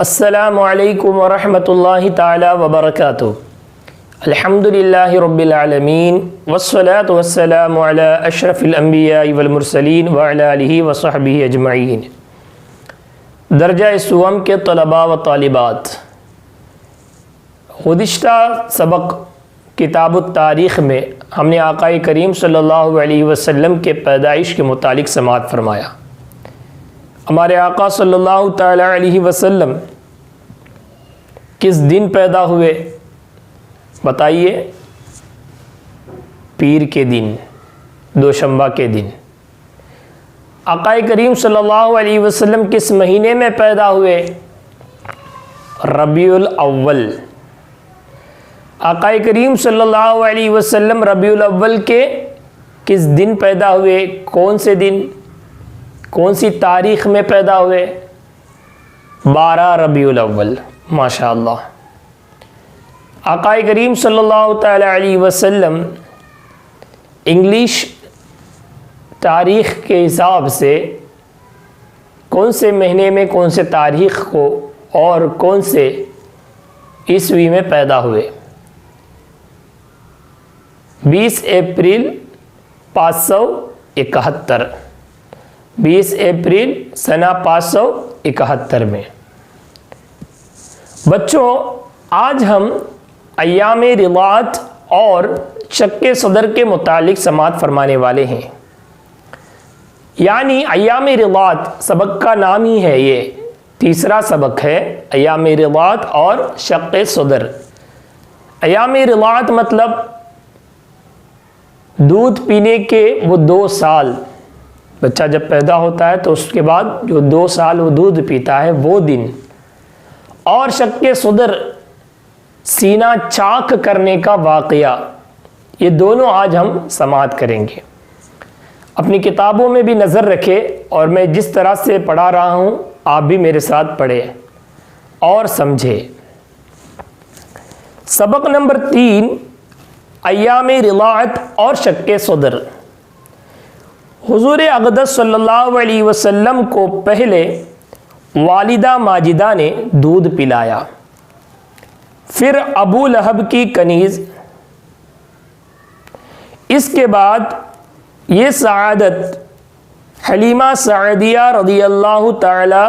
अस्सलामु अलैकुम वरहमतुल्लाहि ताला वबरकातुहू। अल्हम्दुलिल्लाहि रब्बिल आलमीन वस्सलातु वस्सलामु अला अशरफिल अंबिया वल मुरसलीन व अला आलिहि व सहबिहि अजमईन। दर्जा सुवम के तलबा व तालिबात, गुज़िश्ता सबक किताबुत तारीख़ में हमने आक़ाए करीम सल्लल्लाहु अलैहि वसल्लम के पैदाइश के मुतालिक समाअत फ़रमाया। हमारे आका सल्लल्लाहु ताला अलैहि वसल्लम किस दिन पैदा हुए? बताइए। पीर के दिन, दोशंबा के दिन। आक़ाए करीम सल्लल्लाहु अलैहि वसल्लम किस महीने में पैदा हुए? रबीउल अव्वल। आक़ाए करीम सल्लल्लाहु अलैहि वसल्लम रबीउल अव्वल के किस दिन पैदा हुए? कौन से दिन, कौन सी तारीख़ में पैदा हुए? 12 रबीउल अव्वल। माशा अल्लाह। आक़ाए करीम सल्लल्लाहु ताला अलैहि वसल्लम इंग्लिश तारीख़ के हिसाब से कौन से महीने में, कौन से तारीख़ को और कौन से ईस्वी में पैदा हुए? 20 अप्रैल 571। 20 अप्रैल सना 571 में। बच्चों, आज हम अय्याम रिवात और शक्के सदर के मुतालिक समाअत फरमाने वाले हैं। यानी अय्याम रिवात सबक का नाम ही है, ये तीसरा सबक है अय्याम रिवात और शक्के सदर। अय्याम रिवात मतलब दूध पीने के वो 2 साल, बच्चा जब पैदा होता है तो उसके बाद जो 2 साल वो दूध पीता है वो दिन। और शक्के सदर सीना चाक करने का वाक़या, ये दोनों आज हम समाअत करेंगे। अपनी किताबों में भी नज़र रखें और मैं जिस तरह से पढ़ा रहा हूँ आप भी मेरे साथ पढ़ें और समझें। सबक नंबर 3, अय्याम रिवात और शक्के सदर। हुज़ूर अक़दस सल्लल्लाहु अलैहि वसल्लम को पहले वालिदा माजिदा ने दूध पिलाया, फिर अबू लहब की कनीज़, इसके बाद ये सआदत हलीमा सअदिया रज़ियल्लाहु ताला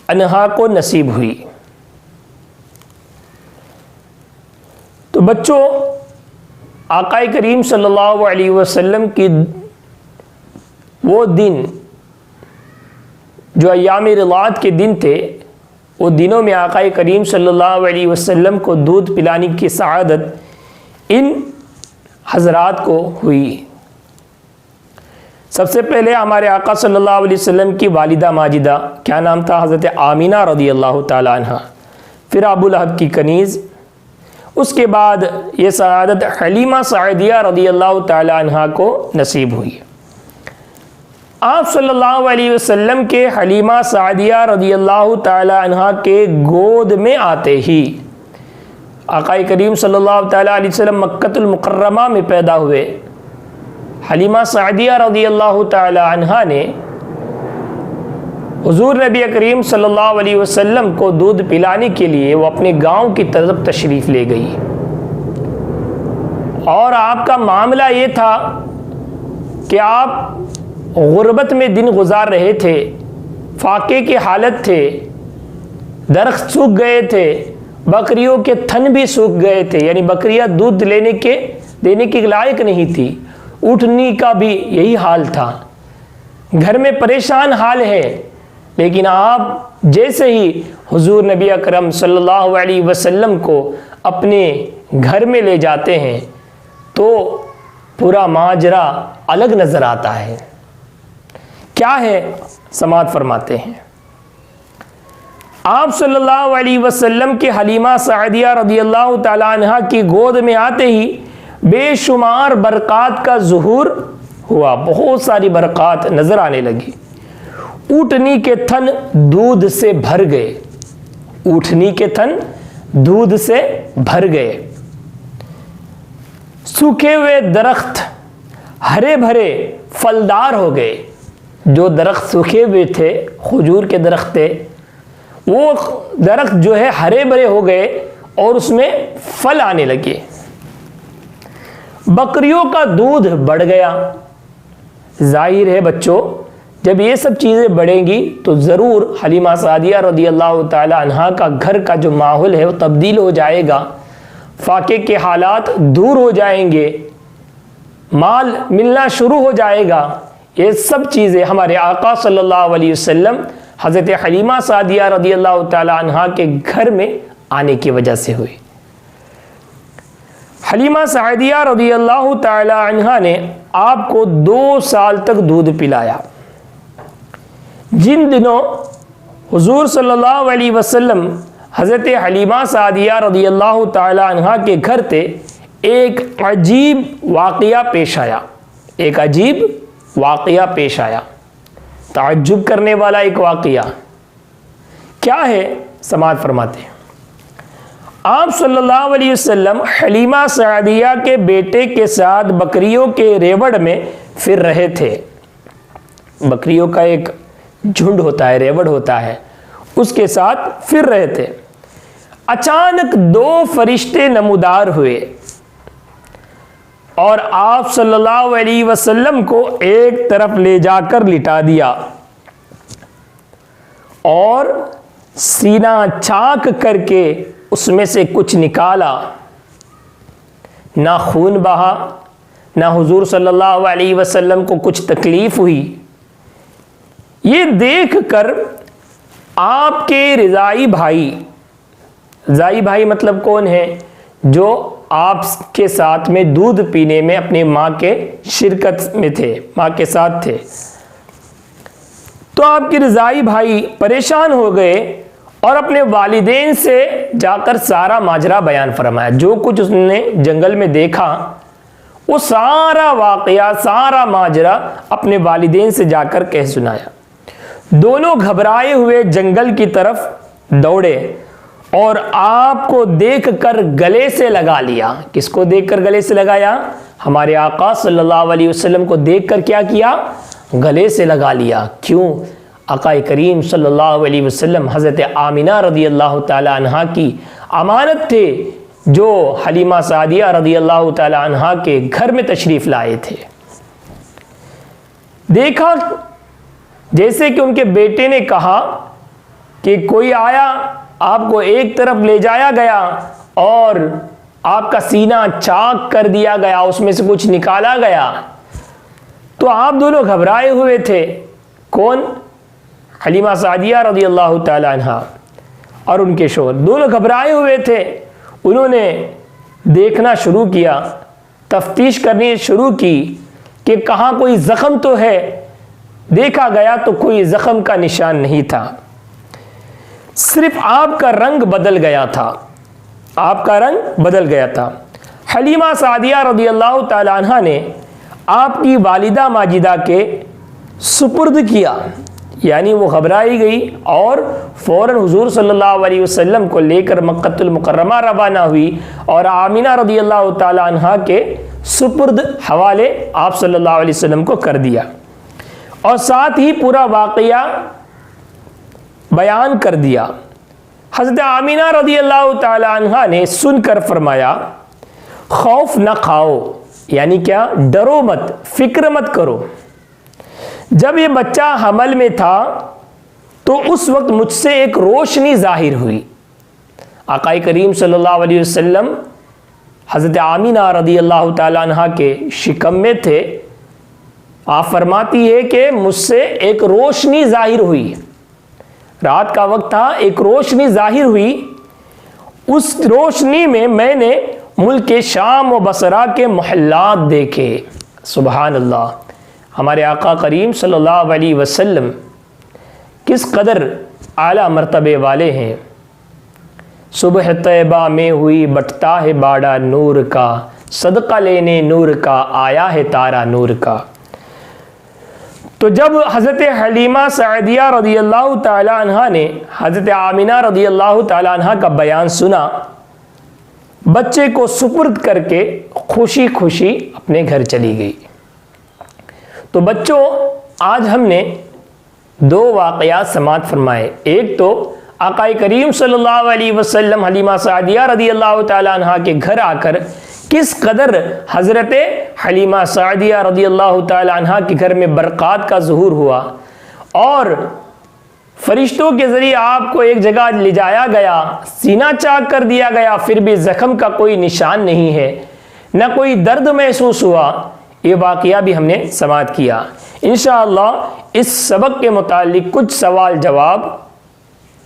अन्हा को नसीब हुई। तो बच्चों, आक़ाए करीम सल्लल्लाहु अलैहि वसल्लम की वो दिन जो अय्याम रिवात के दिन थे, वो दिनों में आक़ाए करीम सल्लल्लाहु अलैहि वसल्लम को दूध पिलाने की सआदत इन हज़रात को हुई। सबसे पहले हमारे आका सल्लल्लाहु अलैहि वसल्लम की वालिदा माजिदा, क्या नाम था? हज़रत आमिना रज़ियल्लाहु ताला अन्हा। फिर अबू लहब की कनीज़, उसके बाद ये सआदत हलीमा सअदिया रज़ियल्लाहु ताला अन्हा को नसीब हुई। आप सल्लल्लाहु अलैहि वसल्लम के हलीमा सअदिया रज़ियल्लाहु ताला अन्हा के गोद में आते ही आक़ाए करीम सल्लल्लाहु ताला अलैहि वसल्लम मक्कतुल मुकर्रमा में पैदा हुए। हलीमा सअदिया रज़ियल्लाहु ताला अन्हा ने हुज़ूर नबी करीम सल्लल्लाहु अलैहि वसल्लम को दूध पिलाने के लिए वो अपने गांव की तरफ तशरीफ़ ले गई। और आपका मामला ये था कि आप गुर्बत में दिन गुजार रहे थे, फाके की हालत थे, दरख्त सूख गए थे, बकरियों के थन भी सूख गए थे, यानी बकरियां दूध देने के लायक नहीं थी, ऊँटनी का भी यही हाल था, घर में परेशान हाल है। लेकिन आप जैसे ही हुजूर नबी अकरम सल्लल्लाहु अलैहि वसल्लम को अपने घर में ले जाते हैं तो पूरा माजरा अलग नज़र आता है। क्या है, समाअत फरमाते हैं। आप सल्लल्लाहु अलैहि वसल्लम के हलीमा सअदिया रदियल्लाहु ताला अन्हा की गोद में आते ही बेशुमार बरक़ात का ज़ुहूर हुआ, बहुत सारी बरक़ात नज़र आने लगी। ऊँटनी के थन दूध से भर गए, ऊँटनी के थन दूध से भर गए। सूखे हुए दरख्त हरे भरे फलदार हो गए। जो दरख्त सूखे हुए थे, खजूर के दरख्त थे, वो दरख्त जो है हरे भरे हो गए और उसमें फल आने लगे। बकरियों का दूध बढ़ गया। जाहिर है बच्चों, जब ये सब चीज़ें बढ़ेंगी तो ज़रूर हलीमा सादिया रदियल्लाहु ताला अन्हा का घर का जो माहौल है वो तब्दील हो जाएगा, फाके के हालात दूर हो जाएंगे, माल मिलना शुरू हो जाएगा। ये सब चीज़ें हमारे आका सल्लल्लाहु अलैहि वसल्लम हज़रत हलीमा सादिया रदियल्लाहु ताला अन्हा के घर में आने की वजह से हुई। हलीमा सादिया रदियल्लाहु ताला अन्हा ने आपको 2 साल तक दूध पिलाया। जिन दिनों हुजूर सल्लल्लाहु अलैहि वसल्लम हज़रत हलीमा सादिया रदियल्लाहु ताला अन्हा के घर थे, एक अजीब वाक़या पेश आया। एक अजीब वाक़या पेश आया, ताज्जुब करने वाला एक वाक़या। क्या है, समाअत फरमाते हैं। आप सल्लल्लाहु अलैहि वसल्लम हलीमा सादिया के बेटे के साथ बकरियों के रेवड़ में फिर रहे थे। बकरियों का एक झुंड होता है, रेवड़ होता है, उसके साथ फिर रहे थे। अचानक 2 फरिश्ते नमूदार हुए और आप सल्लल्लाहु अलैहि वसल्लम को एक तरफ ले जाकर लिटा दिया और सीना चाक करके उसमें से कुछ निकाला। ना खून बहा, ना हुजूर सल्लल्लाहु अलैहि वसल्लम को कुछ तकलीफ हुई। ये देखकर आपके रिज़ाई भाई मतलब कौन है, जो आपके साथ में दूध पीने में अपनी माँ के शिरकत में थे, माँ के साथ थे, तो आपके रिज़ाई भाई परेशान हो गए और अपने वालिदैन से जाकर सारा माजरा बयान फरमाया। जो कुछ उसने जंगल में देखा वो सारा वाक़या, सारा माजरा अपने वालिदैन से जाकर कह सुनाया। दोनों घबराए हुए जंगल की तरफ दौड़े और आपको देखकर गले से लगा लिया। किसको देखकर गले से लगाया? हमारे आका सल्लल्लाहु अलैहि वसल्लम को देखकर क्या किया? गले से लगा लिया। क्यों? आका करीम सल्लल्लाहु अलैहि वसल्लम हज़रत आमिना रदियल्लाहु ताला अन्हा की अमानत थे, जो हलीमा सादिया रदियल्लाहु ताला अन्हा के घर में तशरीफ़ लाए थे। देखा जैसे कि उनके बेटे ने कहा कि कोई आया, आपको एक तरफ ले जाया गया और आपका सीना चाक कर दिया गया, उसमें से कुछ निकाला गया। तो आप दोनों घबराए हुए थे। कौन? हलीमा सादिया रदियल्लाहु ताला अन्हा और उनके शौहर, दोनों घबराए हुए थे। उन्होंने देखना शुरू किया, तफ्तीश करनी शुरू की कि कहाँ कोई ज़ख़म तो है। देखा गया तो कोई ज़ख़म का निशान नहीं था, सिर्फ आपका रंग बदल गया था। आपका रंग बदल गया था। हलीमा सादिया रदियल्लाहु ताला अन्हा ने आपकी वालिदा माजिदा के सुपुर्द किया, यानी वो घबराई गई और फ़ौरन हुजूर सल्लल्लाहु अलैहि वसल्लम को लेकर मक्कतुल मुकर्रमा रवाना हुई और आमिना रदियल्लाहु ताला अन्हा के सुपुर्द हवाले आप सल्लल्लाहु अलैहि वसल्लम को कर दिया और साथ ही पूरा वाक़या बयान कर दिया। हज़रत आमिना रदियल्लाहु ताला अन्हा ने सुनकर फरमाया, खौफ न खाओ, यानी क्या, डरो मत, फिक्र मत करो। जब ये बच्चा हमल में था तो उस वक्त मुझसे एक रोशनी जाहिर हुई। आकाई करीम सल्लल्लाहु अलैहि वसल्लम हज़रत आमीना रज़ियल्लाहु ताला अन्हा के शिकम में थे। आप फरमाती है कि मुझसे एक रोशनी जाहिर हुई, रात का वक्त था, एक रोशनी जाहिर हुई। उस रोशनी में मैंने मुल्क शाम व बसरा के मोहल्लात देखे। सुबहान अल्लाह, हमारे आका करीम सल्लल्लाहु अलैहि वसल्लम किस कदर आला मर्तबे वाले हैं। सुबह तैबा में हुई बटता है बाड़ा नूर का, सदका लेने नूर का आया है तारा नूर का। तो जब हज़रत हलीमा सअदिया रज़ियल्लाहु ताला अन्हा ने हज़रत आमिना रज़ियल्लाहु ताला अन्हा का बयान सुना, बच्चे को सुपुर्द करके खुशी खुशी अपने घर चली गई। तो बच्चों, आज हमने दो वाक़यात समाअत फरमाए। एक तो आकाए करीम सल्लल्लाहु अलैहि वसल्लम हलीमा सअदिया रज़ियल्लाहु ताला अन्हा के घर आकर किस कदर हज़रत हलीमा सअदिया रज़ियल्लाहु ताला अन्हा के घर में बरक़ात का ज़ुहूर हुआ और फरिश्तों के ज़रिए आपको एक जगह ले जाया गया, सीना चाक कर दिया गया, फिर भी ज़ख्म का कोई निशान नहीं है, न कोई दर्द महसूस हुआ। ये वाक़या भी हमने समाअत किया। इंशाअल्लाह इस सबक के मुतालिक कुछ सवाल जवाब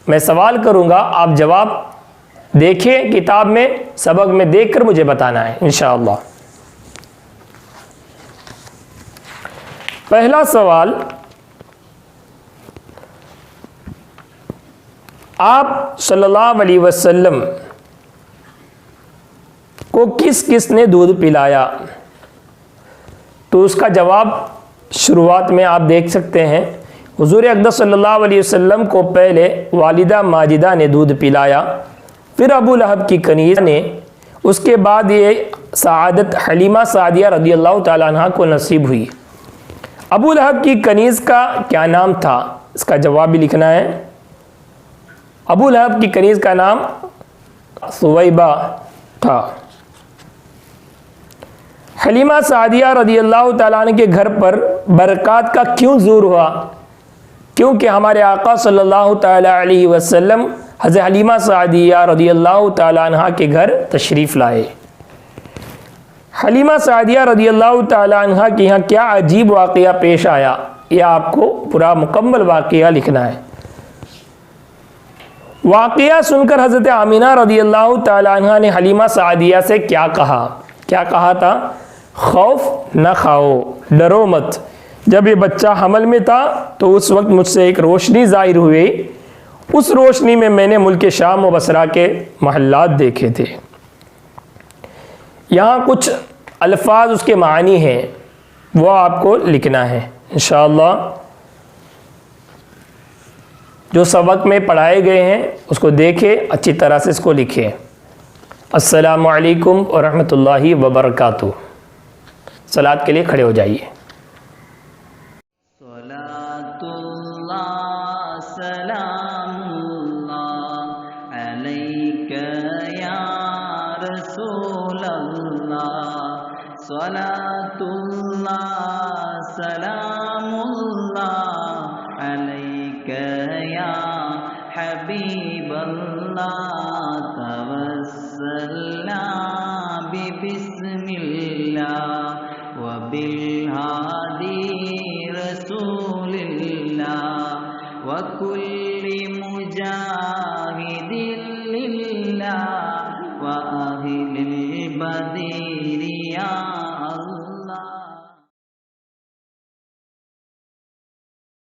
मैं सवाल करूँगा, आप जवाब देखें किताब में, सबक में देखकर मुझे बताना है इंशाअल्लाह। पहला सवाल, आप सल्लल्लाहु अलैहि वसल्लम को किस किस ने दूध पिलाया? तो उसका जवाब शुरुआत में आप देख सकते हैं। हुज़ूर अक़दस सल्लल्लाहु अलैहि वसल्लम को पहले वालिदा माजिदा ने दूध पिलाया, फिर अबू लहब की कनीज़ ने, उसके बाद ये सआदत हलीमा सअदिया रज़ियल्लाहु ताला अन्हा को नसीब हुई। अबू लहब की कनीज़ का क्या नाम था? इसका जवाब भी लिखना है। अबू लहब की कनीज़ का नाम सुवैबा था। हलीमा सअदिया रज़ियल्लाहु ताला अन्हा के घर पर बरक़ात का क्यों ज़ुहूर हुआ? क्योंकि हमारे आका सल्लल्लाहु ताला अलैहि वसल्लम हज़रत हलीमा सअदिया रज़ियल्लाहु ताला अन्हा के घर तशरीफ़ लाए। हलीमा सअदिया रज़ियल्लाहु ताला अन्हा के यहाँ क्या अजीब वाक़या पेश आया, यह आपको पूरा मुकम्मल वाक़या लिखना है। वाक़या सुनकर हज़रत आमिना रज़ियल्लाहु ताला अन्हा ने हलीमा सअदिया से क्या कहा था? खौफ न खाओ, डरो मत। जब ये बच्चा हमल में था तो उस वक्त मुझसे एक रोशनी ज़ाहिर हुई, उस रोशनी में मैंने मुल्क शाम व बसरा के महल्लात देखे थे। यहाँ कुछ अल्फाज उसके मानी हैं, वो आपको लिखना है इंशाअल्लाह। जो सबक में पढ़ाए गए हैं उसको देखें, अच्छी तरह से इसको लिखें। अस्सलामु अलैकुम व रहमतुल्लाहि व बरकातुहू। सलात के लिए खड़े हो जाइए। सलातुल्लाह सलामुल्लाह अलैका या हबीबल्लाह तवस्सलना बिस्मिल्लाह व बिलहादी रसूलिल्लाह व कुल्ली मुजाहिदिन लिल्लाह व अहलिल बदी